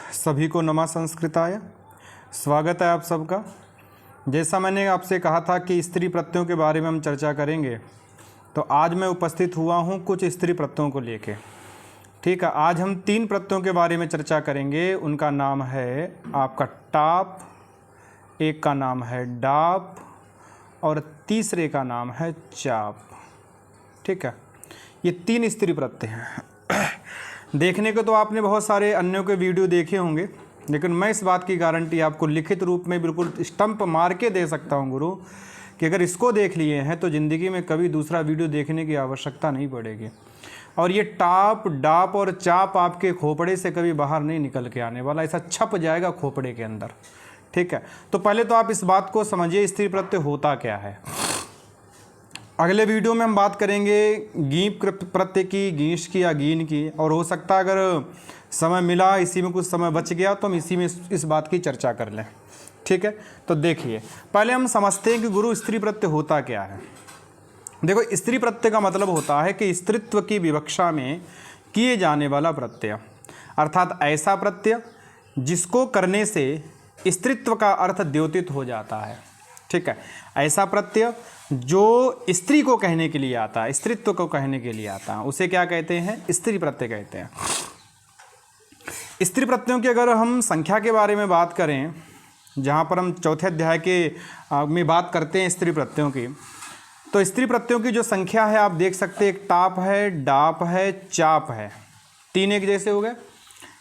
सभी को नमः संस्कृताय। स्वागत है आप सबका। जैसा मैंने आपसे कहा था कि स्त्री प्रत्ययों के बारे में हम चर्चा करेंगे, तो आज मैं उपस्थित हुआ हूँ कुछ स्त्री प्रत्ययों को लेके। ठीक है, आज हम 3 प्रत्ययों के बारे में चर्चा करेंगे। उनका नाम है आपका टाप, एक का नाम है डाप और तीसरे का नाम है चाप। ठीक है, ये 3 स्त्री प्रत्यय हैं। देखने को तो आपने बहुत सारे अन्यों के वीडियो देखे होंगे, लेकिन मैं इस बात की गारंटी आपको लिखित रूप में बिल्कुल स्टंप मार के दे सकता हूं गुरु, कि अगर इसको देख लिए हैं तो ज़िंदगी में कभी दूसरा वीडियो देखने की आवश्यकता नहीं पड़ेगी। और ये टाप, डाप और चाप आपके खोपड़े से कभी बाहर नहीं निकल के आने वाला, ऐसा छप जाएगा खोपड़े के अंदर। ठीक है, तो पहले तो आप इस बात को समझिए, स्त्री प्रत्यय होता क्या है। अगले वीडियो में हम बात करेंगे गीप प्रत्यय की, गीश की या गीन की, और हो सकता है अगर समय मिला, इसी में कुछ समय बच गया तो हम इसी में इस बात की चर्चा कर लें। ठीक है, तो देखिए पहले हम समझते हैं कि गुरु स्त्री प्रत्यय होता क्या है। देखो, स्त्री प्रत्यय का मतलब होता है कि स्त्रीत्व की विवक्षा में किए जाने वाला प्रत्यय, अर्थात ऐसा प्रत्यय जिसको करने से स्त्रीत्व का अर्थ द्योतित हो जाता है। ठीक है, ऐसा प्रत्यय जो स्त्री को कहने के लिए आता है, स्त्रीत्व को कहने के लिए आता है, उसे क्या कहते हैं? स्त्री प्रत्यय कहते हैं। स्त्री प्रत्ययों की अगर हम संख्या के बारे में बात करें, जहाँ पर हम चौथे अध्याय के में बात करते हैं स्त्री प्रत्ययों की, तो स्त्री प्रत्ययों की जो संख्या है आप देख सकते हैं, एक टाप है, डाप है, चाप है, 3 एक जैसे हो गए।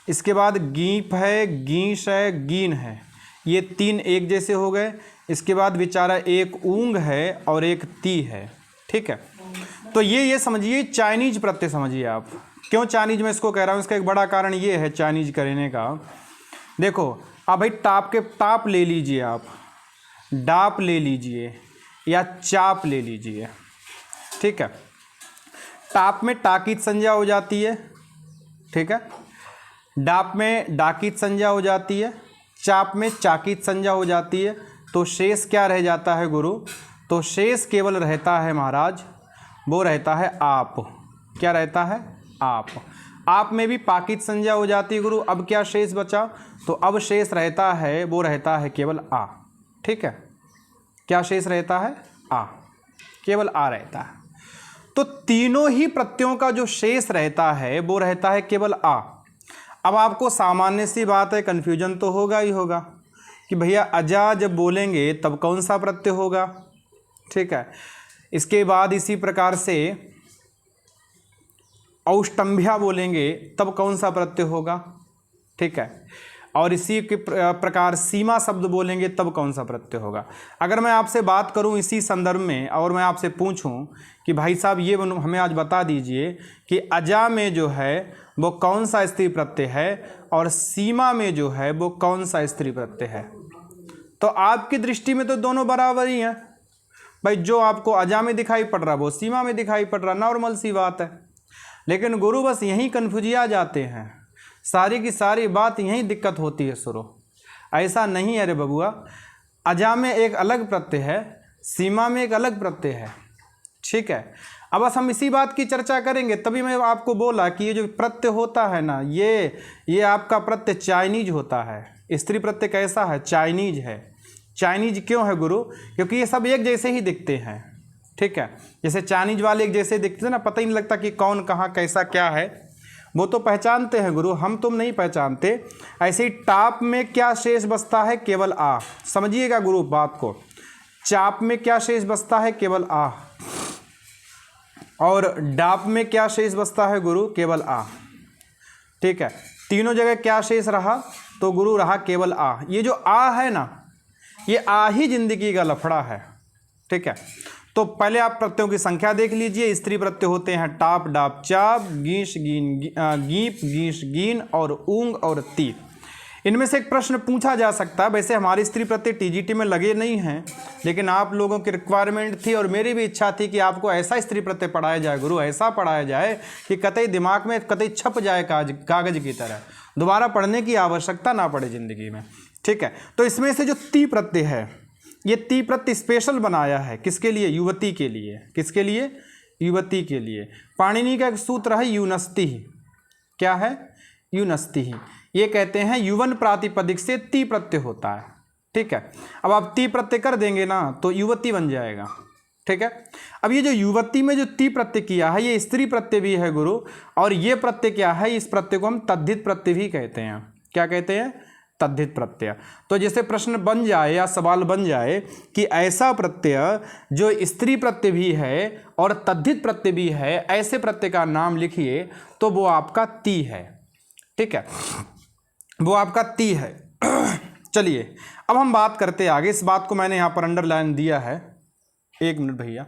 इसके बाद गीप है, गीश है, गीन है, ये 3 एक जैसे हो गए। इसके बाद बेचारा एक ऊंग है और एक ती है। ठीक है, तो ये समझिए चाइनीज प्रत्यय समझिए आप। क्यों चाइनीज मैं इसको कह रहा हूँ, इसका एक बड़ा कारण ये है चाइनीज कहने का। देखो अब भाई टाप ले लीजिए आप, डाप ले लीजिए या चाप ले लीजिए। ठीक है, टाप में टाकित संज्ञा हो जाती है। ठीक है, डाप में डाकित संज्ञा हो जाती है, चाप में चाकित संज्ञा हो जाती है। तो शेष क्या रह जाता है गुरु? तो शेष केवल रहता है महाराज, वो रहता है आप। क्या रहता है? आप। आप में भी पाकित संज्ञा हो जाती है गुरु। अब क्या शेष बचा? तो अब शेष रहता है, वो रहता है केवल आ। ठीक है, क्या शेष रहता है? आ, केवल आ रहता है। तो तीनों ही प्रत्ययों का जो शेष रहता है वो रहता है केवल आ। अब आपको सामान्य सी बात है, कन्फ्यूजन तो होगा ही होगा कि भैया अजा जब बोलेंगे तब कौन सा प्रत्यय होगा। ठीक है, इसके बाद इसी प्रकार से औष्टम्भ्या बोलेंगे तब कौन सा प्रत्यय होगा। ठीक है, और इसी के प्रकार सीमा शब्द बोलेंगे तब कौन सा प्रत्यय होगा। अगर मैं आपसे बात करूं इसी संदर्भ में और मैं आपसे पूछूं कि भाई साहब ये हमें आज बता दीजिए कि अजा में जो है वो कौन सा स्त्री प्रत्यय है और सीमा में जो है वो कौन सा स्त्री प्रत्यय है, तो आपकी दृष्टि में तो दोनों बराबर ही हैं भाई। जो आपको अजा में दिखाई पड़ रहा वो सीमा में दिखाई पड़ रहा, नॉर्मल सी बात है। लेकिन गुरु बस यहीं कन्फ्यूजिया जाते हैं, सारी की सारी बात यहीं दिक्कत होती है शुरू। ऐसा नहीं है रे बबुआ, अजा में एक अलग प्रत्यय है, सीमा में एक अलग प्रत्यय है। ठीक है, अब बस हम इसी बात की चर्चा करेंगे। तभी मैं आपको बोला कि ये जो प्रत्यय होता है ना, ये आपका प्रत्यय चाइनीज होता है। स्त्री प्रत्यय कैसा है? चाइनीज है। चाइनीज क्यों है गुरु? क्योंकि ये सब एक जैसे ही दिखते हैं। ठीक है, जैसे चाइनीज वाले एक जैसे दिखते हैं ना, पता ही नहीं लगता कि कौन कहाँ कैसा क्या है, वो तो पहचानते हैं गुरु, हम तुम नहीं पहचानते। ऐसे ही टाप में क्या शेष बचता है? केवल आ। समझिएगा गुरु बात को, चाप में क्या शेष बचता है? केवल आ। और डाप में क्या शेष बचता है गुरु? केवल आ। ठीक है, तीनों जगह क्या शेष रहा? तो गुरु रहा केवल आ। ये जो आ है ना, ये आ ही जिंदगी का लफड़ा है। ठीक है, तो पहले आप प्रत्ययों की संख्या देख लीजिए। स्त्री प्रत्यय होते हैं टाप, डाप, चाप, गीश, गीन, गीप, गीश, गीन और ऊंग और ती। इनमें से एक प्रश्न पूछा जा सकता है, वैसे हमारी स्त्री प्रत्यय टीजीटी में लगे नहीं हैं, लेकिन आप लोगों की रिक्वायरमेंट थी और मेरी भी इच्छा थी कि आपको ऐसा स्त्री प्रत्यय पढ़ाया जाए गुरु, ऐसा पढ़ाया जाए कि कतई दिमाग में कतई छप जाए कागज की तरह, दोबारा पढ़ने की आवश्यकता ना पड़े जिंदगी में। ठीक है, तो इसमें से जो ती प्रत्यय है, ये ती प्रत्यय स्पेशल बनाया है किसके लिए? युवती के लिए। किसके लिए? युवती के लिए। पाणिनि का एक सूत्र है यूनस्ति। क्या है? यूनस्ति। ये कहते हैं युवन प्रातिपदिक से ती प्रत्यय होता है। ठीक है, अब आप ती प्रत्यय कर देंगे ना तो युवती बन जाएगा। ठीक है, अब ये जो युवती में जो ती प्रत्यय किया है ये स्त्री प्रत्यय भी है गुरु, और ये प्रत्यय क्या है, इस प्रत्यय को हम तद्धित प्रत्यय भी कहते हैं। क्या कहते हैं? तद्धित प्रत्यय। तो जैसे प्रश्न बन जाए या सवाल बन जाए कि ऐसा प्रत्यय जो स्त्री प्रत्यय भी है और तद्धित प्रत्यय भी है, ऐसे प्रत्यय का नाम लिखिए, तो वो आपका ती है। ठीक है, वो आपका ती है। चलिए अब हम बात करते आगे। इस बात को मैंने यहां पर अंडरलाइन दिया है। एक मिनट भैया।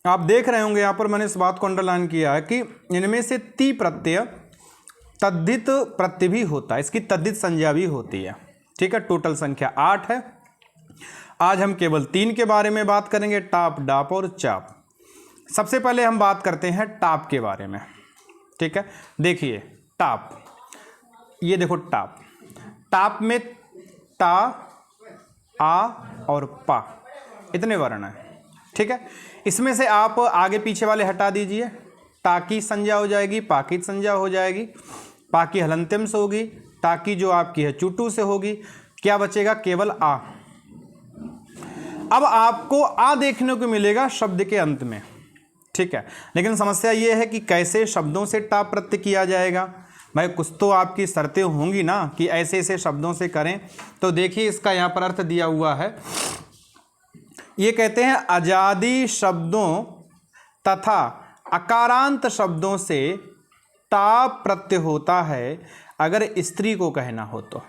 आप देख रहे होंगे यहां पर मैंने इस बात को अंडरलाइन किया है कि इनमें से ती प्रत्यय तद्धित प्रत्यय भी होता है, इसकी तद्धित संज्ञा भी होती है। ठीक है, टोटल संख्या 8 है। आज हम केवल 3 के बारे में बात करेंगे, टाप, डाप और चाप। सबसे पहले हम बात करते हैं टाप के बारे में। ठीक है, देखिए टाप, ये देखो टाप। टाप में ता, आ और पा इतने वर्ण हैं। ठीक है, इसमें से आप आगे पीछे वाले हटा दीजिए। ता की संज्ञा हो जाएगी, पा की संज्ञा हो जाएगी, पा की हलंत्यम से होगी, ता की जो आपकी है चुटू से होगी। क्या बचेगा? केवल आ। अब आपको आ देखने को मिलेगा शब्द के अंत में। ठीक है, लेकिन समस्या यह है कि कैसे शब्दों से टाप प्रत्यय किया जाएगा। भाई कुछ तो आपकी शर्तें होंगी ना कि ऐसे ऐसे शब्दों से करें। तो देखिए इसका यहाँ पर अर्थ दिया हुआ है। ये कहते हैं अजादि शब्दों तथा अकारांत शब्दों से टाप प्रत्यय होता है अगर स्त्री को कहना हो तो।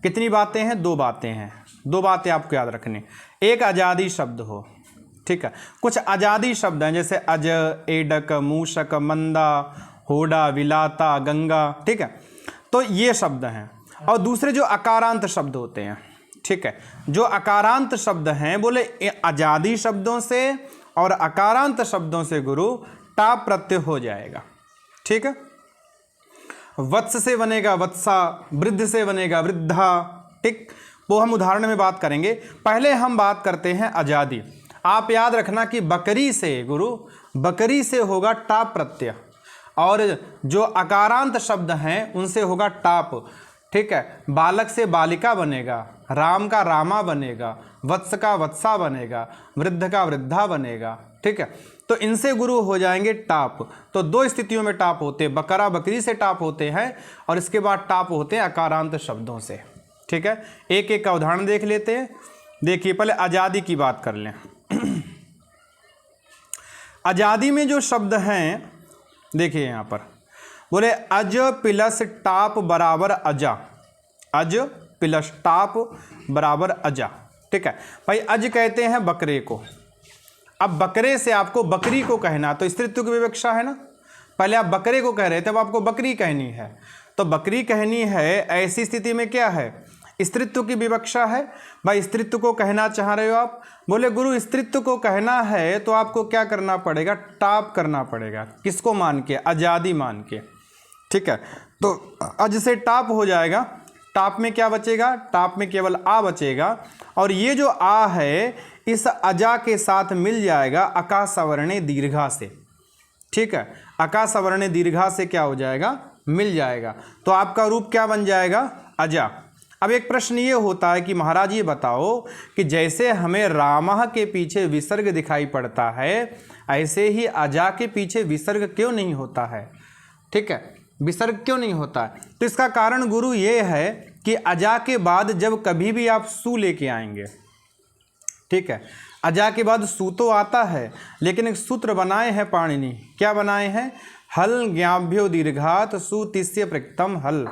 कितनी बातें हैं? 2 बातें हैं। 2 बातें आपको याद रखनी। एक अजादि शब्द हो। ठीक है, कुछ अजादि शब्द हैं जैसे अज, एडक, मूषक, मंदा, होडा, विलाता, गंगा। ठीक है, तो ये शब्द हैं। और दूसरे जो अकारांत शब्द होते हैं। ठीक है, जो अकारांत शब्द हैं बोले अजादि शब्दों से और अकारांत शब्दों से गुरु टाप प्रत्यय हो जाएगा। ठीक है, वत्स से बनेगा वत्सा, वृद्ध से बनेगा वृद्धा। ठीक, वो हम उदाहरण में बात करेंगे। पहले हम बात करते हैं अजादि। आप याद रखना कि बकरी से गुरु, बकरी से होगा टाप प्रत्यय, और जो अकारांत शब्द हैं उनसे होगा टाप। ठीक है, बालक से बालिका बनेगा, राम का रामा बनेगा, वत्स का वत्सा बनेगा, वृद्ध का वृद्धा बनेगा। ठीक है, तो इनसे गुरु हो जाएंगे टाप। तो 2 स्थितियों में टाप होते हैं, बकरा बकरी से टाप होते हैं और इसके बाद टाप होते हैं अकारांत शब्दों से। ठीक है, एक एक का उदाहरण देख लेते हैं। देखिए पहले आजादी की बात कर लें। आजादी में जो शब्द हैं देखिए यहाँ पर बोले अज प्लस टाप बराबर अजा, अज प्लस टाप बराबर अजा। ठीक है भाई, अज कहते हैं बकरे को। अब बकरे से आपको बकरी को कहना, तो स्त्रीत्व की विवक्षा है ना। पहले आप बकरे को कह रहे थे, अब आपको बकरी कहनी है। तो बकरी कहनी है, ऐसी स्थिति में क्या है? स्त्रीत्व की विवक्षा है। भाई स्त्रीत्व को कहना चाह रहे हो आप, बोले गुरु स्त्रीत्व को कहना है तो आपको क्या करना पड़ेगा? टाप करना पड़ेगा। किसको मान के? आजादी मान के। ठीक है, तो अज से टाप हो जाएगा। टाप में क्या बचेगा? टाप में केवल आ बचेगा, और ये जो आ है इस अजा के साथ मिल जाएगा अकासवर्णे दीर्घा से। ठीक है, अकासवर्णे दीर्घा से क्या हो जाएगा? मिल जाएगा। तो आपका रूप क्या बन जाएगा? अजा। अब एक प्रश्न ये होता है कि महाराज ये बताओ कि जैसे हमें रामः के पीछे विसर्ग दिखाई पड़ता है, ऐसे ही अजा के पीछे विसर्ग क्यों नहीं होता है? ठीक है, विसर्ग क्यों नहीं होता है? तो इसका कारण गुरु ये है कि अजा के बाद जब कभी भी आप सु लेके आएंगे, ठीक है, अजा के बाद सु तो आता है, लेकिन एक सूत्र बनाए हैं पाणिनि। क्या बनाए हैं? हल ज्ञाभ्यो दीर्घात सुतिस्य प्रक्तम हल।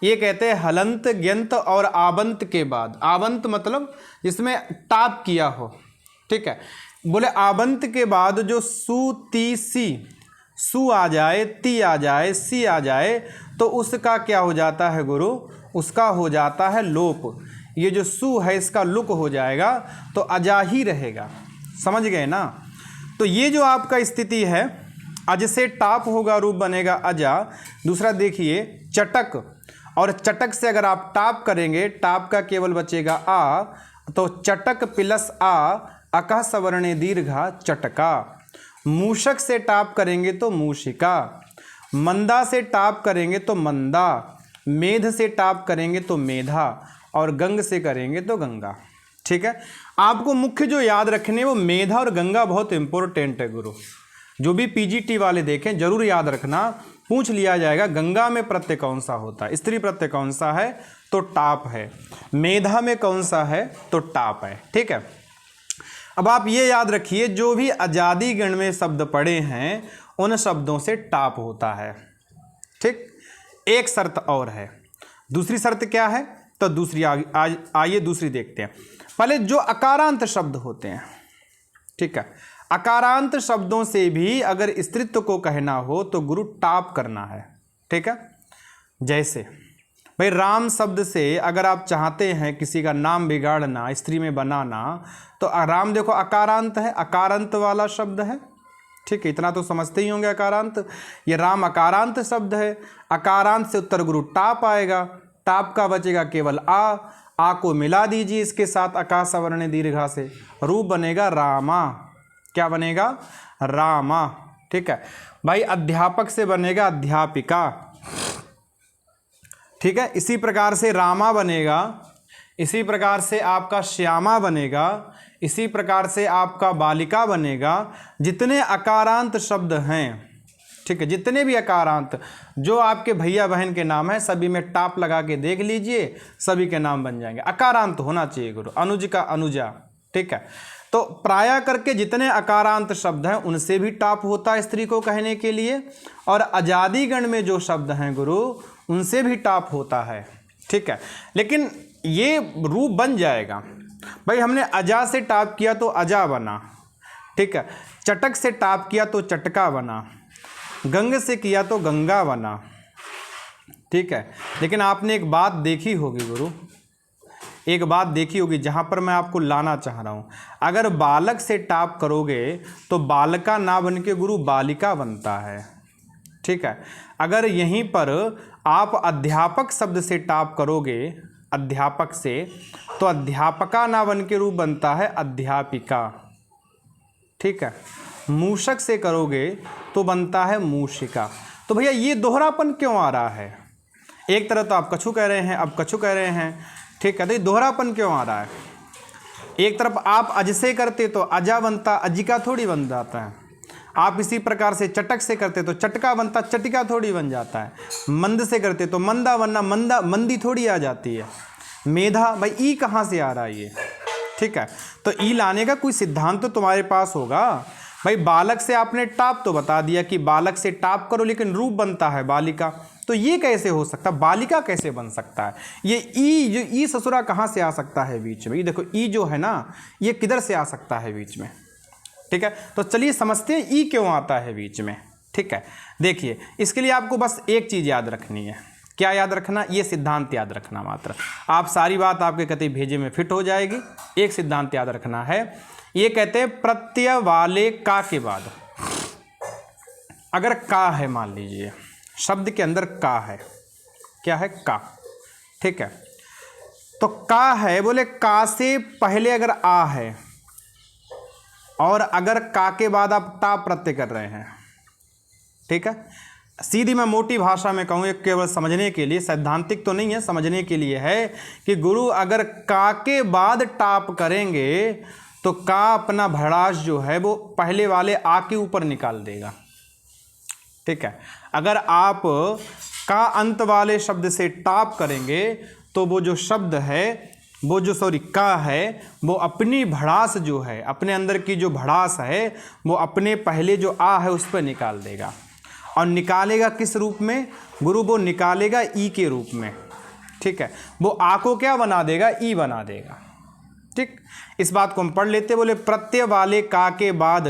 ये कहते हैं हलंत, ग्यंत और आबंत के बाद, आबंत मतलब जिसमें टाप किया हो। ठीक है, बोले आबंत के बाद जो सु ती सी, सु आ जाए, ती आ जाए, सी आ जाए, तो उसका क्या हो जाता है गुरु? उसका हो जाता है लोप। ये जो सु है इसका लुक हो जाएगा, तो अजा ही रहेगा। समझ गए ना? तो ये जो आपका स्थिति है, अज से टाप होगा, रूप बनेगा अजा। दूसरा देखिए चटक, और चटक से अगर आप टाप करेंगे, टाप का केवल बचेगा आ, तो चटक प्लस आ अकः सवर्णे दीर्घा चटका। मूषक से टाप करेंगे तो मूषिका, मंदा से टाप करेंगे तो मंदा, मेध से टाप करेंगे तो मेधा, और गंग से करेंगे तो गंगा। ठीक है, आपको मुख्य जो याद रखने वो मेधा और गंगा बहुत इंपॉर्टेंट है गुरु। जो भी पीजीटी वाले देखें जरूर याद रखना, पूछ लिया जाएगा गंगा में प्रत्यय कौन सा होता है, स्त्री प्रत्यय कौन सा है तो टाप है, मेधा में कौन सा है तो टाप है। ठीक है, अब आप ये याद रखिए जो भी अजादी गण में शब्द पढ़े हैं उन शब्दों से टाप होता है। ठीक, एक शर्त और है, दूसरी शर्त क्या है तो दूसरी आइए दूसरी देखते हैं। पहले जो अकारांत शब्द होते हैं, ठीक है, अकारांत शब्दों से भी अगर स्त्रीत्व को कहना हो तो गुरु टाप करना है। ठीक है, जैसे भाई राम शब्द से अगर आप चाहते हैं किसी का नाम बिगाड़ना, स्त्री में बनाना, तो राम देखो अकारांत है, अकारांत वाला शब्द है। ठीक है, इतना तो समझते ही होंगे अकारांत, ये राम अकारांत शब्द है। अकारांत से उत्तर गुरु टाप आएगा, टाप का बचेगा केवल आ को मिला दीजिए इसके साथ अका सवर्ण दीर्घा से, रूप बनेगा रामा। क्या बनेगा? रामा। ठीक है भाई, अध्यापक से बनेगा अध्यापिका। ठीक है, इसी प्रकार से रामा बनेगा, इसी प्रकार से आपका श्यामा बनेगा, इसी प्रकार से आपका बालिका बनेगा। जितने अकारांत शब्द हैं, ठीक है, जितने भी अकारांत जो आपके भैया बहन के नाम है सभी में टाप लगा के देख लीजिए, सभी के नाम बन जाएंगे। अकारांत होना चाहिए गुरु, अनुज का अनुजा। ठीक है, तो प्राय करके जितने अकारांत शब्द हैं उनसे भी टाप होता है स्त्री को कहने के लिए, और अजादी गण में जो शब्द हैं गुरु उनसे भी टाप होता है। ठीक है, लेकिन ये रूप बन जाएगा भाई, हमने अजा से टाप किया तो अजा बना। ठीक है, चटक से टाप किया तो चटका बना, गंग से किया तो गंगा बना। ठीक है, लेकिन आपने एक बात देखी होगी गुरु, एक बात देखी होगी जहाँ पर मैं आपको लाना चाह रहा हूँ। अगर बालक से टाप करोगे तो बालका ना बन के गुरु बालिका बनता है। ठीक है, अगर यहीं पर आप अध्यापक शब्द से टाप करोगे अध्यापक से, तो अध्यापका ना बन के रूप बनता है अध्यापिका। ठीक है, मूषक से करोगे तो बनता है मूषिका। तो भैया ये दोहरापन क्यों आ रहा है? एक तरह तो आप कछु कह रहे हैं, अब कछु कह रहे हैं। ठीक है, तो ये दोहरापन क्यों आ रहा है? एक तरफ आप अज से करते तो अजा बनता, अजिका थोड़ी बन जाता है। आप इसी प्रकार से चटक से करते तो चटका बनता, चटिका थोड़ी बन जाता है। मंद से करते तो मंदा बनना, मंदा मंदी थोड़ी आ जाती है। मेधा भाई ई कहाँ से आ रहा है ये? ठीक है, तो ई लाने का कोई सिद्धांत तो तुम्हारे पास होगा भाई। बालक से आपने टाप तो बता दिया कि बालक से टाप करो, लेकिन रूप बनता है बालिका, तो ये कैसे हो सकता है? बालिका कैसे बन सकता है? ये ई जो ई ससुरा कहाँ से आ सकता है बीच में? ये देखो ई जो है ना, ये किधर से आ सकता है बीच में? ठीक है, तो चलिए समझते हैं ई क्यों आता है बीच में। ठीक है, देखिए इसके लिए आपको बस एक चीज़ याद रखनी है। क्या याद रखना? ये सिद्धांत याद रखना मात्र, आप सारी बात आपके कति भेजे में फिट हो जाएगी। एक सिद्धांत याद रखना है, ये कहते हैं प्रत्यय वाले का के बाद अगर का है, मान लीजिए शब्द के अंदर का है, क्या है? का। ठीक है, तो का है, बोले का से पहले अगर आ है और अगर का के बाद आप टा प्रत्यय कर रहे हैं। ठीक है, सीधी मैं मोटी भाषा में कहूँ, केवल समझने के लिए, सैद्धांतिक तो नहीं है, समझने के लिए है कि गुरु अगर का के बाद टाप करेंगे तो का अपना भड़ास जो है वो पहले वाले आ के ऊपर निकाल देगा। ठीक है, अगर आप का अंत वाले शब्द से टाप करेंगे तो वो जो शब्द है, वो जो का है, वो अपनी भड़ास जो है, अपने अंदर की जो भड़ास है वो अपने पहले जो आ है उस पर निकाल देगा। और निकालेगा किस रूप में गुरु? वो निकालेगा ई के रूप में। ठीक है, वो आ को क्या बना देगा? ई बना देगा। ठीक, इस बात को हम पढ़ लेते। बोले प्रत्यय वाले का के बाद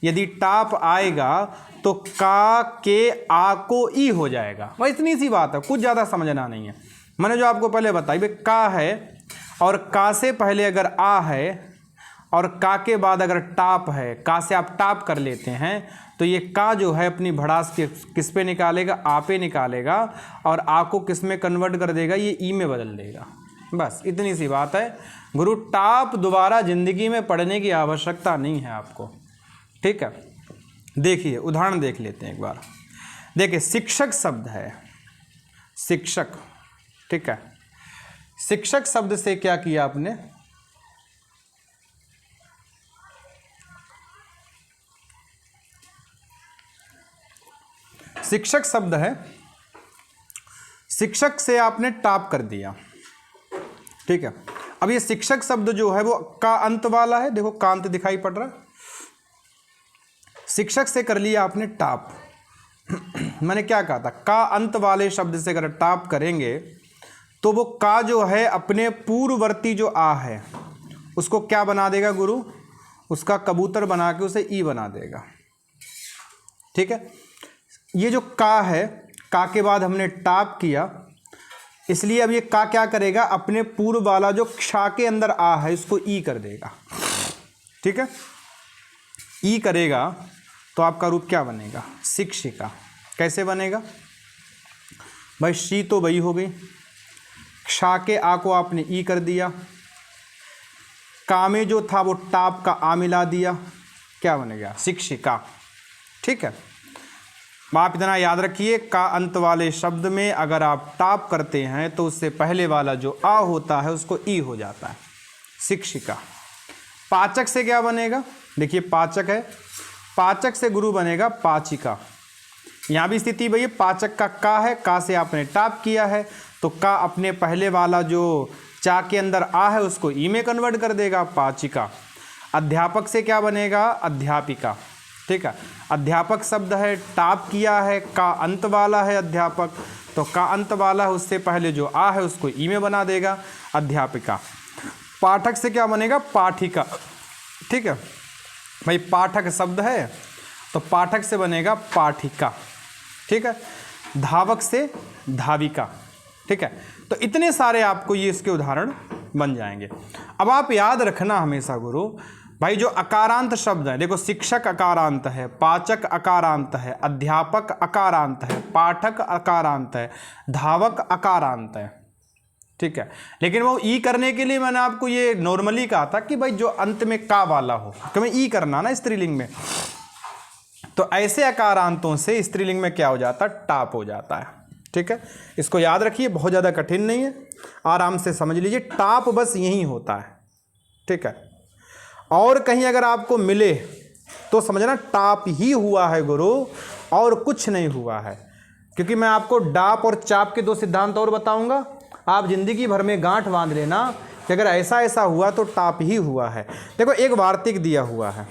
यदि टाप आएगा तो का के आ को ई हो जाएगा। वह इतनी सी बात है, कुछ ज़्यादा समझना नहीं है। मैंने जो आपको पहले बताई, भाई का है और का से पहले अगर आ है और का के बाद अगर टाप है, का से आप टाप कर लेते हैं तो ये का जो है अपनी भड़ास के किस पे निकालेगा? आ पे निकालेगा, और आ को किस में कन्वर्ट कर देगा? ये ई में बदल देगा। बस इतनी सी बात है गुरु। टाप दोबारा जिंदगी में पढ़ने की आवश्यकता नहीं है आपको, ठीक है। देखिए उदाहरण देख लेते हैं एक बार। देखिए शिक्षक शब्द है, शिक्षक, ठीक है। शिक्षक शब्द से क्या किया आपने, शिक्षक शब्द है, शिक्षक से आपने टाप कर दिया, ठीक है। अब ये शिक्षक शब्द जो है वो का अंत वाला है, देखो का अंत दिखाई पड़ रहा है। शिक्षक से कर लिया आपने टाप। मैंने क्या कहा था, का अंत वाले शब्द से अगर टाप करेंगे तो वो का जो है अपने पूर्ववर्ती जो आ है उसको क्या बना देगा गुरु, उसका कबूतर बना के उसे ई बना देगा, ठीक है। ये जो का है, का के बाद हमने टाप किया, इसलिए अब ये का क्या करेगा, अपने पूर्व वाला जो क्षा के अंदर आ है इसको ई कर देगा, ठीक है। ई करेगा तो आपका रूप क्या बनेगा, शिक्षिका। कैसे बनेगा भाई, शी तो वही हो गई, क्षा के आ को आपने ई कर दिया, का में जो था वो टाप का आ मिला दिया, क्या बनेगा, शिक्षिका, ठीक है। आप इतना याद रखिए, का अंत वाले शब्द में अगर आप टाप करते हैं तो उससे पहले वाला जो आ होता है उसको ई हो जाता है, शिक्षिका। पाचक से क्या बनेगा, देखिए पाचक है, पाचक से गुरु बनेगा पाचिका। यहाँ भी स्थिति भैया पाचक का है, का से आपने टाप किया है तो का अपने पहले वाला जो चा के अंदर आ है उसको ई में कन्वर्ट कर देगा, पाचिका। अध्यापक से क्या बनेगा, अध्यापिका, ठीक है। अध्यापक शब्द है, टाप किया है, का अंत वाला है अध्यापक, तो का अंत वाला है उससे पहले जो आ है उसको ई में बना देगा, अध्यापिका। पाठक से क्या बनेगा, पाठिका, ठीक है भाई। पाठक शब्द है तो पाठक से बनेगा पाठिका, ठीक है। धावक से धाविका, ठीक है। तो इतने सारे आपको ये इसके उदाहरण बन जाएंगे। अब आप याद रखना हमेशा गुरु भाई, जो अकारांत शब्द है, देखो शिक्षक अकारांत है, पाचक अकारांत है, अध्यापक अकारांत है, पाठक अकारांत है, धावक अकारांत है, ठीक है। लेकिन वो ई करने के लिए मैंने आपको ये नॉर्मली कहा था कि भाई जो अंत में का वाला हो, तो मैं ई करना ना स्त्रीलिंग में, तो ऐसे अकारांतों से स्त्रीलिंग में क्या हो जाता है, टाप हो जाता है, ठीक है। इसको याद रखिए, बहुत ज़्यादा कठिन नहीं है, आराम से समझ लीजिए। टाप बस यही होता है, ठीक है। और कहीं अगर आपको मिले तो समझना टाप ही हुआ है गुरु, और कुछ नहीं हुआ है। क्योंकि मैं आपको डाप और चाप के दो सिद्धांत और बताऊंगा, आप जिंदगी भर में गांठ बांध लेना कि अगर ऐसा ऐसा हुआ तो टाप ही हुआ है। देखो एक वार्तिक दिया हुआ है,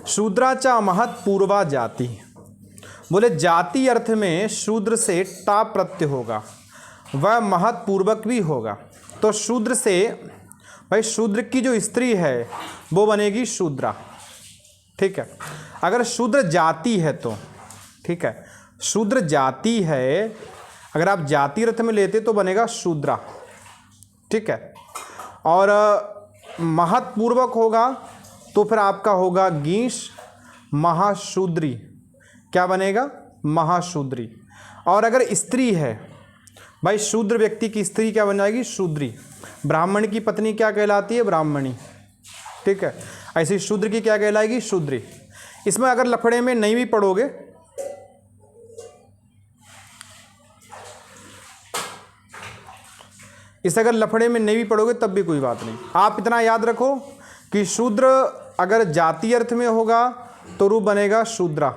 शूद्राचा महत पूर्वा जाति, बोले जाति अर्थ में शूद्र से टाप प्रत्यय होगा, वह महत पूर्वक भी होगा। तो शूद्र से भाई, शूद्र की जो स्त्री है वो बनेगी शूद्रा, ठीक है। अगर शूद्र जाति है तो, ठीक है, शूद्र जाति है, अगर आप जाति अर्थ में लेते तो बनेगा शूद्रा, ठीक है। और महत्पूर्वक होगा तो फिर आपका होगा गीश महाशूद्री, क्या बनेगा, महाशूद्री। और अगर स्त्री है भाई, शूद्र व्यक्ति की स्त्री क्या बन जाएगी, शूद्री। ब्राह्मण की पत्नी क्या कहलाती है, ब्राह्मणी, ठीक है। ऐसे शूद्र की क्या कहलाएगी, शूद्री। इसमें अगर लफड़े में नहीं भी पढ़ोगे, इस अगर लफड़े में नहीं भी पढ़ोगे तब भी कोई बात नहीं। आप इतना याद रखो कि शूद्र अगर जाति अर्थ में होगा तो रूप बनेगा शूद्रा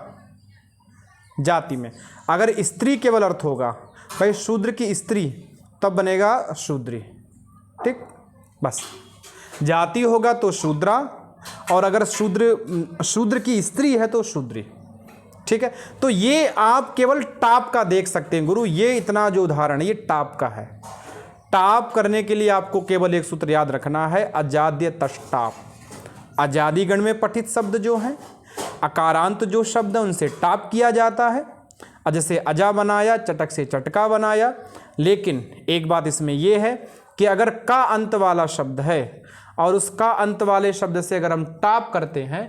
जाति में। अगर स्त्री केवल अर्थ होगा भाई शूद्र की स्त्री, तब बनेगा शूद्री, ठीक। बस जाति होगा तो शूद्रा, और अगर शूद्र की स्त्री है तो शूद्री, ठीक है। तो ये आप केवल टाप का देख सकते हैं गुरु, ये इतना जो उदाहरण है ये टाप का है। टाप करने के लिए आपको केवल एक सूत्र याद रखना है, अजाद्य तष्टाप। आजादी गण में पठित शब्द जो हैं, अकारांत जो शब्द है उनसे टाप किया जाता है। अज से अजा बनाया, चटक से चटका बनाया। लेकिन एक बात इसमें यह है कि अगर का अंत वाला शब्द है और उस का अंत वाले शब्द से अगर हम टाप करते हैं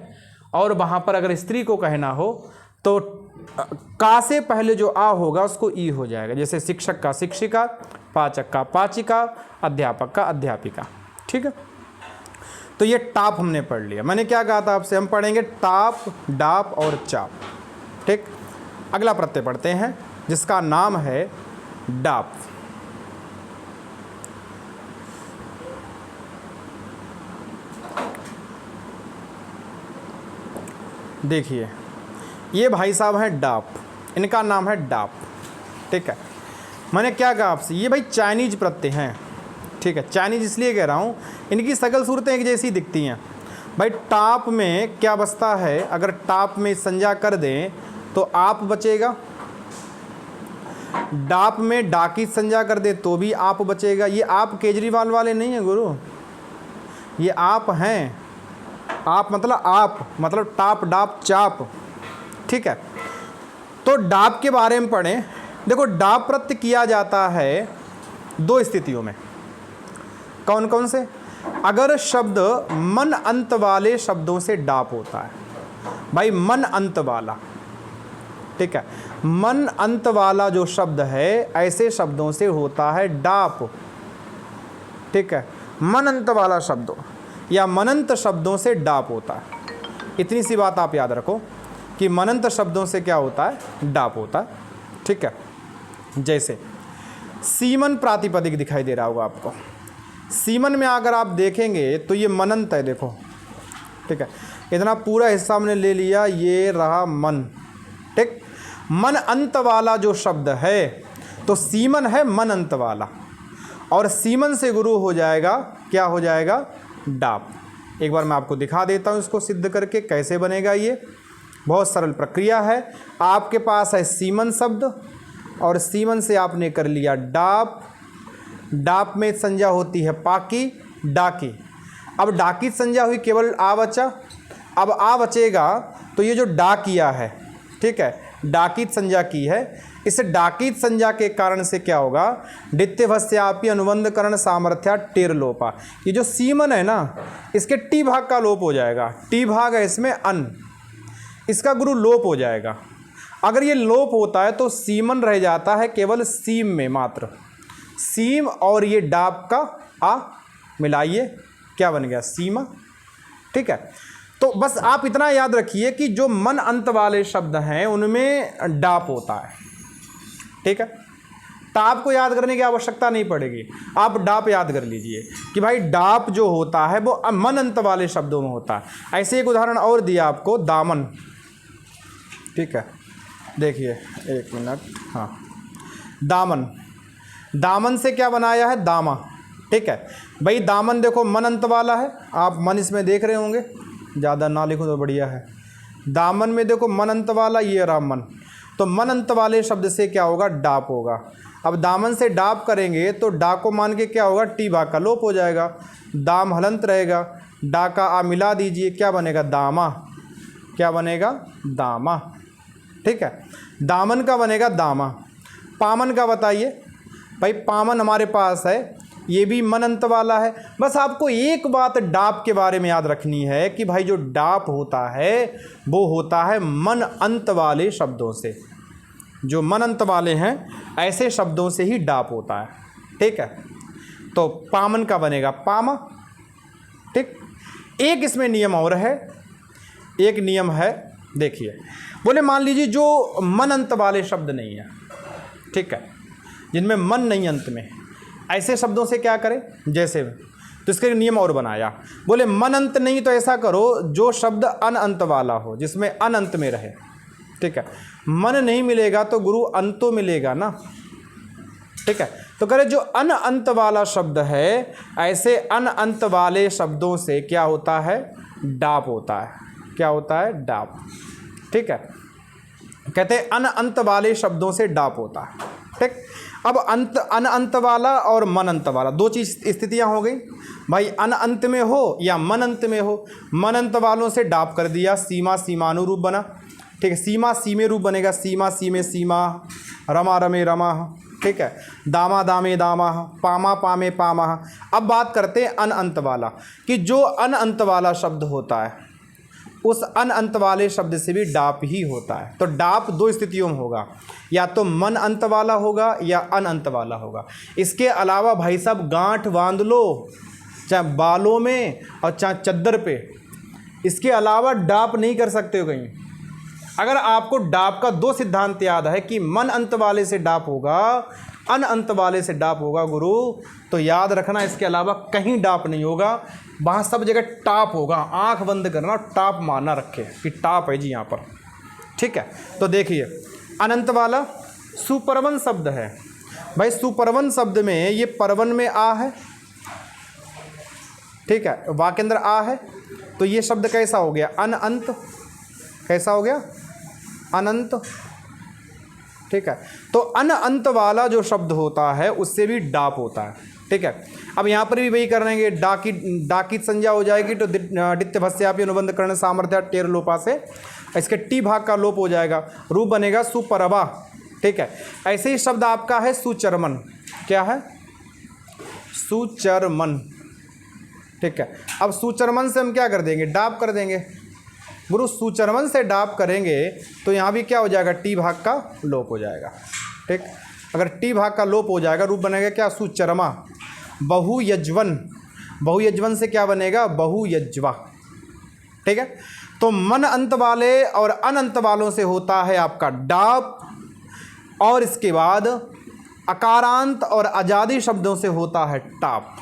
और वहाँ पर अगर स्त्री को कहना हो तो का से पहले जो आ होगा उसको ई हो जाएगा। जैसे शिक्षक का शिक्षिका, पाचक का पाचिका, अध्यापक का अध्यापिका। ठीक है, तो ये टाप हमने पढ़ लिया। मैंने क्या कहा था आपसे, हम पढ़ेंगे टाप, डाप और चाप। ठीक, अगला प्रत्यय पढ़ते हैं जिसका नाम है डाप। देखिए ये भाई साहब हैं डाप, इनका नाम है डाप। ठीक है, मैंने क्या कहा आपसे, ये भाई चाइनीज प्रत्यय हैं। ठीक है, चाइनीज इसलिए कह रहा हूँ, इनकी सकल सूरतें एक जैसी दिखती हैं। भाई टाप में क्या बचता है, अगर टाप में संज्ञा कर दें तो आप बचेगा, डाप में डाकी संज्ञा कर दे तो भी आप बचेगा। ये आप केजरीवाल वाले नहीं हैं गुरु, ये आप हैं। आप मतलब टाप डाप चाप। ठीक है, तो डाप के बारे में पढ़ें। देखो डाप प्रत्यय किया जाता है दो स्थितियों में। कौन कौन से, अगर शब्द मन अंत वाले शब्दों से डाप होता है। भाई मन अंत वाला, ठीक है, मन अंत वाला जो शब्द है ऐसे शब्दों से होता है डाप। ठीक है, मन अंत वाला शब्दों या मनंत शब्दों से डाप होता है। इतनी सी बात आप याद रखो कि मनंत शब्दों से क्या होता है, डाप होता है। ठीक है, जैसे सीमन प्रातिपदिक दिखाई दे रहा होगा आपको। सीमन में अगर आप देखेंगे तो ये मनंत है, देखो। ठीक है, इतना पूरा हिस्सा हमने ले लिया, ये रहा मन। ठीक, मन अंत वाला जो शब्द है तो सीमन है मन अंत वाला, और सीमन से गुरु हो जाएगा, क्या हो जाएगा, डाप। एक बार मैं आपको दिखा देता हूँ इसको सिद्ध करके कैसे बनेगा। ये बहुत सरल प्रक्रिया है। आपके पास है सीमन शब्द और सीमन से आपने कर लिया डाप। डाप में संज्ञा होती है पाकी, डाकी। अब डाकी संज्ञा हुई, केवल आ बचा। अब आ बचेगा तो ये जो डा किया है, ठीक है, डाकित संज्ञा की है, इस डाकित संज्ञा के कारण से क्या होगा, डित्यभस्यापि अनुबंधकरण सामर्थ्या टेर लोपा। ये जो सीमन है ना, इसके टी भाग का लोप हो जाएगा। टी भाग है इसमें अन, इसका गुरु लोप हो जाएगा। अगर ये लोप होता है तो सीमन रह जाता है केवल सीम में मात्र। सीम और ये डाप का आ मिलाइए, क्या बन गया, सीमा। ठीक है, तो बस आप इतना याद रखिए कि जो मन अंत वाले शब्द हैं उनमें डाप होता है। ठीक है, टाप को याद करने की आवश्यकता नहीं पड़ेगी, आप डाप याद कर लीजिए कि भाई डाप जो होता है वो मन अंत वाले शब्दों में होता है। ऐसे एक उदाहरण और दिया आपको, दामन। ठीक है, देखिए एक मिनट, हाँ, दामन। दामन से क्या बनाया है, दामा। ठीक है भाई, दामन देखो मन अंत वाला है, आप मन इसमें देख रहे होंगे, ज़्यादा ना लिखो तो बढ़िया है। दामन में देखो मन अंत वाला, ये रहा मन, तो मन अंत वाले शब्द से क्या होगा, डाप होगा। अब दामन से डाप करेंगे तो डा को मान के क्या होगा, टी भाग का लोप हो जाएगा, दाम हलंत रहेगा, डा का आ मिला दीजिए, क्या बनेगा, दामा। क्या बनेगा, दामा। ठीक है, दामन का बनेगा दामा। पामन का बताइए भाई, पामन हमारे पास है, ये भी मन अंत वाला है। बस आपको एक बात डाप के बारे में याद रखनी है कि भाई जो डाप होता है वो होता है मन अंत वाले शब्दों से। जो मन अंत वाले हैं ऐसे शब्दों से ही डाप होता है। ठीक है, तो पामन का बनेगा पामा। ठीक, एक इसमें नियम और है, एक नियम है, देखिए, बोले मान लीजिए जो मन अंत वाले शब्द नहीं है, ठीक है, जिनमें मन नहीं अंत में, ऐसे शब्दों से क्या करें, जैसे, तो इसके नियम और बनाया। बोले मन अंत नहीं तो ऐसा करो जो शब्द अन अंत वाला हो, जिसमें अन अंत में रहे। ठीक है, मन नहीं मिलेगा तो गुरु अंतो मिलेगा ना। ठीक है, तो करें जो अन अंत वाला शब्द है, ऐसे अन अंत वाले शब्दों से क्या होता है, डाप होता है। क्या होता है, डाप। ठीक है, कहते हैं अन अंत वाले शब्दों से डाप होता है। ठीक, अब अंत, अन अंत वाला और मन अंत वाला, दो चीज़ स्थितियां हो गई भाई, अन अंत में हो या मन अंत में हो। मन अंत वालों से डाप कर दिया, सीमा सीमानुरूप बना। ठीक है, सीमा सीमे रूप बनेगा, सीमा सीमे सीमा, रमा रमे रमा। ठीक है, दामा दामे दामा, पामा पामे पामा। अब बात करते हैं अन अंत वाला, कि जो अन अंत वाला शब्द होता है उस अन अंत वाले शब्द से भी डाप ही होता है। तो डाप दो स्थितियों में होगा, या तो मन अंत वाला होगा या अन अंत वाला होगा। इसके अलावा भाई साहब गांठ बांध लो, चाहे बालों में और चाहे चद्दर पे, इसके अलावा डाप नहीं कर सकते हो कहीं। अगर आपको डाप का दो सिद्धांत याद है कि मन अंत वाले से डाप होगा, अन अंत वाले से डाप होगा गुरु, तो याद रखना इसके अलावा कहीं डाप नहीं होगा। वहाँ सब जगह टाप होगा। आंख बंद करना, टाप मारना रखे कि टाप है जी यहाँ पर। ठीक है, तो देखिए अनंत वाला सुपरवन शब्द है भाई। सुपरवन शब्द में ये परवन में आ है, ठीक है, वाक्य के अंदर आ है, तो ये शब्द कैसा हो गया? अन अंत। कैसा हो गया? अनंत। ठीक है, तो अन अंत वाला जो शब्द होता है उससे भी डाप होता है। ठीक है, अब यहाँ पर भी वही कर रहेंगे, डाकी संज्ञा हो जाएगी तो डित्य भस्यापि अनुबंध कर्ण सामर्थ्य टेर लोपा से इसके टी भाग का लोप हो जाएगा, रूप बनेगा सुपरवा। ठीक है, ऐसे ही शब्द आपका है सुचरमन। क्या है? सुचरमन। ठीक है, अब सुचरमन से हम क्या कर देंगे? डाप कर देंगे गुरु। सुचरमन से डाप करेंगे तो यहाँ भी क्या हो जाएगा? टी भाग का लोप हो जाएगा। ठीक, अगर टी भाग का लोप हो जाएगा, रूप बनेगा क्या? सुचरमा। बहुयज्वन। बहुयज्वन से क्या बनेगा? बहुयज्वा। ठीक है, तो मन अंत वाले और अनंत वालों से होता है आपका डाप, और इसके बाद अकारांत और अजादी शब्दों से होता है टाप।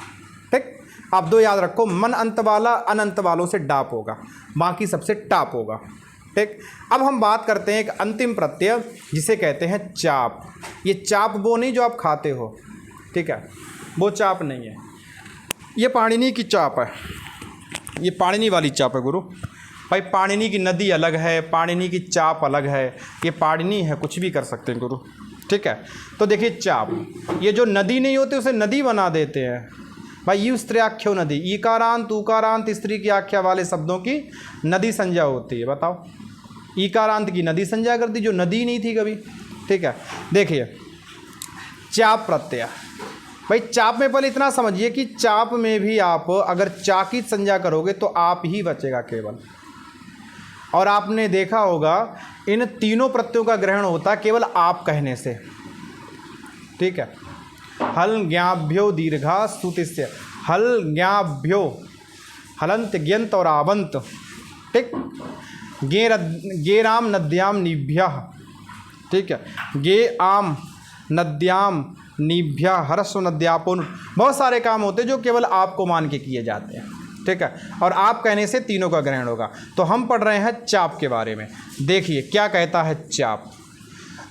ठीक, आप दो याद रखो, मन अंत वाला अनंत वालों से डाप होगा, बाकी सबसे टाप होगा। ठीक, अब हम बात करते हैं एक अंतिम प्रत्यय जिसे कहते हैं चाप। ये चाप वो नहीं जो आप खाते हो, ठीक है, वो चाप नहीं है, ये पाणिनि की चाप है। ये पाणिनि वाली चाप है गुरु। भाई पाणिनि की नदी अलग है, पाणिनि की चाप अलग है, ये पाणिनि है, कुछ भी कर सकते हैं गुरु। ठीक है, तो देखिए चाप, ये जो नदी नहीं होती उसे नदी बना देते हैं भाई। यू स्त्रियाख्यो नदी, ईकारांत उकारांत स्त्री की आख्या वाले शब्दों की नदी संज्ञा होती है। बताओ, ईकारांत की नदी संज्ञा कर दी जो नदी नहीं थी कभी। ठीक है, देखिए चाप प्रत्यय। भाई चाप में पहले इतना समझिए कि चाप में भी आप अगर चा की संज्ञा करोगे तो आप ही बचेगा केवल। और आपने देखा होगा इन तीनों प्रत्ययों का ग्रहण होता केवल आप कहने से। ठीक है, हल ज्ञाभ्यो दीर्घा स्तुतिस्य, हल ज्ञाभ्यो, हलंत ग्यंत और आवंत। ठीक, गेराम नद्याम निभ्यः। ठीक है, गे आम नद्याम निभ्या हरस्व नद्यापुन। बहुत सारे काम होते हैं जो केवल आपको मान के किए जाते हैं। ठीक है, और आप कहने से तीनों का ग्रहण होगा। तो हम पढ़ रहे हैं चाप के बारे में। देखिए क्या कहता है चाप।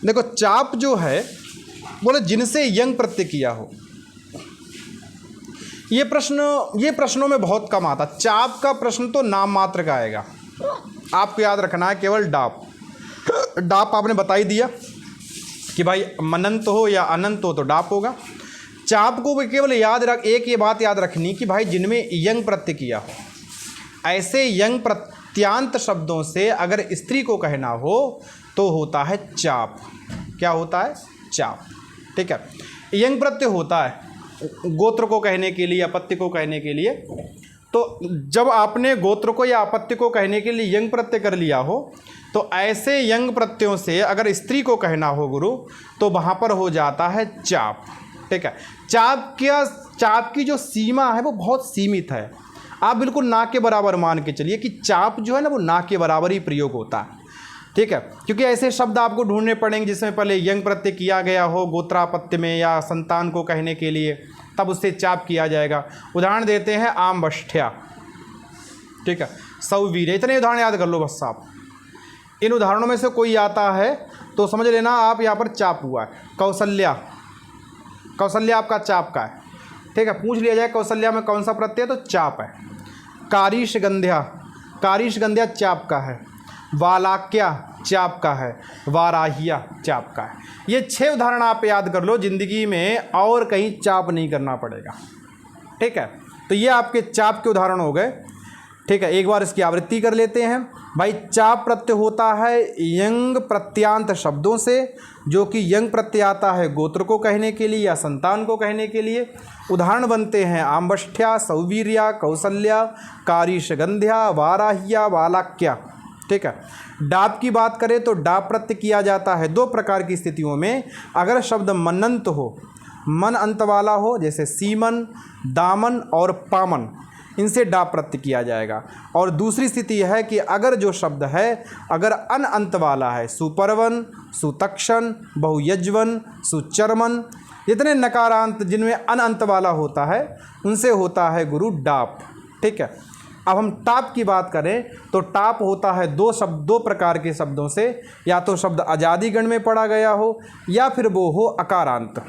देखो चाप जो है बोले जिनसे यंग प्रत्यय किया हो। ये प्रश्नों में बहुत कम आता। चाप का प्रश्न तो नाम मात्र का आएगा, आपको याद रखना है केवल डाप। डाप आपने बता ही दिया कि भाई मनंत हो या अनंत हो तो डाप होगा। चाप को भी केवल एक ये बात याद रखनी कि भाई जिनमें यंग प्रत्यय किया हो, ऐसे यंग प्रत्यांत शब्दों से अगर स्त्री को कहना हो तो होता है चाप। क्या होता है? चाप। ठीक है, यंग प्रत्यय होता है गोत्र को कहने के लिए, अपत्य को कहने के लिए। तो जब आपने गोत्र को या अपत्य को कहने के लिए यंग प्रत्यय कर लिया हो तो ऐसे यंग प्रत्ययों से अगर स्त्री को कहना हो गुरु तो वहाँ पर हो जाता है चाप। ठीक है, चाप की जो सीमा है वो बहुत सीमित है। आप बिल्कुल ना के बराबर मान के चलिए कि चाप जो है ना वो ना के बराबर ही प्रयोग होता है। ठीक है, क्योंकि ऐसे शब्द आपको ढूंढने पड़ेंगे जिसमें पहले यंग प्रत्यय किया गया हो गोत्रापत्य में या संतान को कहने के लिए, तब उससे चाप किया जाएगा। उदाहरण देते हैं आम बष्ठ्या। ठीक है, सौवीर, इतने उदाहरण याद कर लो बस आप। इन उदाहरणों में से कोई आता है तो समझ लेना आप यहाँ पर चाप हुआ है। कौशल्या, कौशल्या आपका चाप का है। ठीक है, पूछ लिया जाए कौशल्या में कौन सा प्रत्यय तो चाप है। कारीशगंध्या, कारीशगंध्या चाप का है। वालाक्या चाप का है। वाराहिया चाप का है। ये 6 उदाहरण आप याद कर लो, जिंदगी में और कहीं चाप नहीं करना पड़ेगा। ठीक है, तो ये आपके चाप के उदाहरण हो गए। ठीक है, एक बार इसकी आवृत्ति कर लेते हैं। भाई चाप प्रत्यय होता है यंग प्रत्यांत शब्दों से, जो कि यंग प्रत्यय आता है गोत्र को कहने के लिए या संतान को कहने के लिए। उदाहरण बनते हैं आम्बष्ठ्या, सौवीर्या, कौसल्या, कारीशगंध्या, वाराह्या, वालाक्या। ठीक है। डाप की बात करें तो डाप प्रत्यय किया जाता है दो प्रकार की स्थितियों में। अगर शब्द मनंत हो, मन अंत वाला हो, जैसे सीमन, दामन और पामन, इनसे डाप प्रत्यय किया जाएगा। और दूसरी स्थिति है कि अगर जो शब्द है अगर अन अंत वाला है, सुपर्वन, सुतक्षण, बहुयज्वन, सुचर्मन, जितने नकारांत जिनमें अन अंत वाला होता है उनसे होता है गुरु डाप। ठीक है। अब हम टाप की बात करें तो टाप होता है दो प्रकार के शब्दों से, या तो शब्द अजादि गण में पढ़ा गया हो या फिर वो हो अकारांत।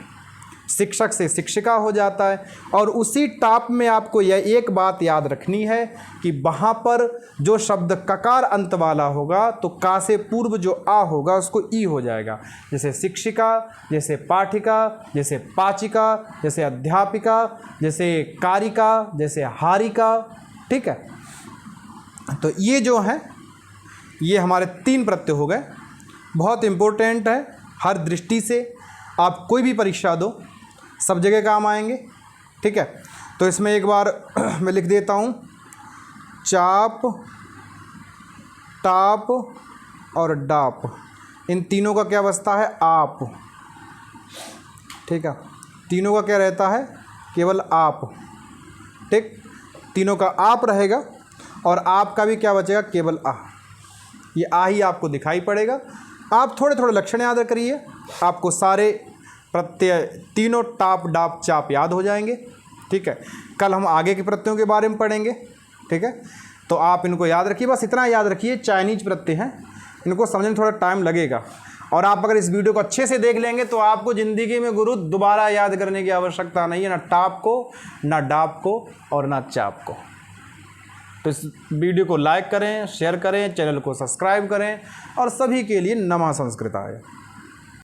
शिक्षक से शिक्षिका हो जाता है। और उसी टाप में आपको यह एक बात याद रखनी है कि वहाँ पर जो शब्द ककार अंत वाला होगा तो का से पूर्व जो आ होगा उसको ई हो जाएगा। जैसे शिक्षिका, जैसे पाठिका, जैसे पाचिका, जैसे अध्यापिका, जैसे कारिका, जैसे हारिका। ठीक है। तो ये जो है ये हमारे 3 प्रत्यय हो गए। बहुत इम्पोर्टेंट है हर दृष्टि से। आप कोई भी परीक्षा दो सब जगह काम आएंगे। ठीक है। तो इसमें एक बार मैं लिख देता हूँ, चाप, टाप और डाप, इन तीनों का क्या अवस्था है? आप। ठीक है। तीनों का क्या रहता है? केवल आप। ठीक। तीनों का आप रहेगा और आपका भी क्या बचेगा? केवल आ। ये आ ही आपको दिखाई पड़ेगा। आप थोड़े थोड़े लक्षण याद करिए, आपको सारे प्रत्यय तीनों टाप, डाप, चाप याद हो जाएंगे। ठीक है। कल हम आगे के प्रत्ययों के बारे में पढ़ेंगे। ठीक है। तो आप इनको याद रखिए, बस इतना याद रखिए चाइनीज प्रत्यय हैं, इनको समझने में थोड़ा टाइम लगेगा। और आप अगर इस वीडियो को अच्छे से देख लेंगे तो आपको ज़िंदगी में गुरु दोबारा याद करने की आवश्यकता नहीं है, ना टाप को, ना डाप को और ना चाप को। तो इस वीडियो को लाइक करें, शेयर करें, चैनल को सब्सक्राइब करें और सभी के लिए नमः संस्कृताय।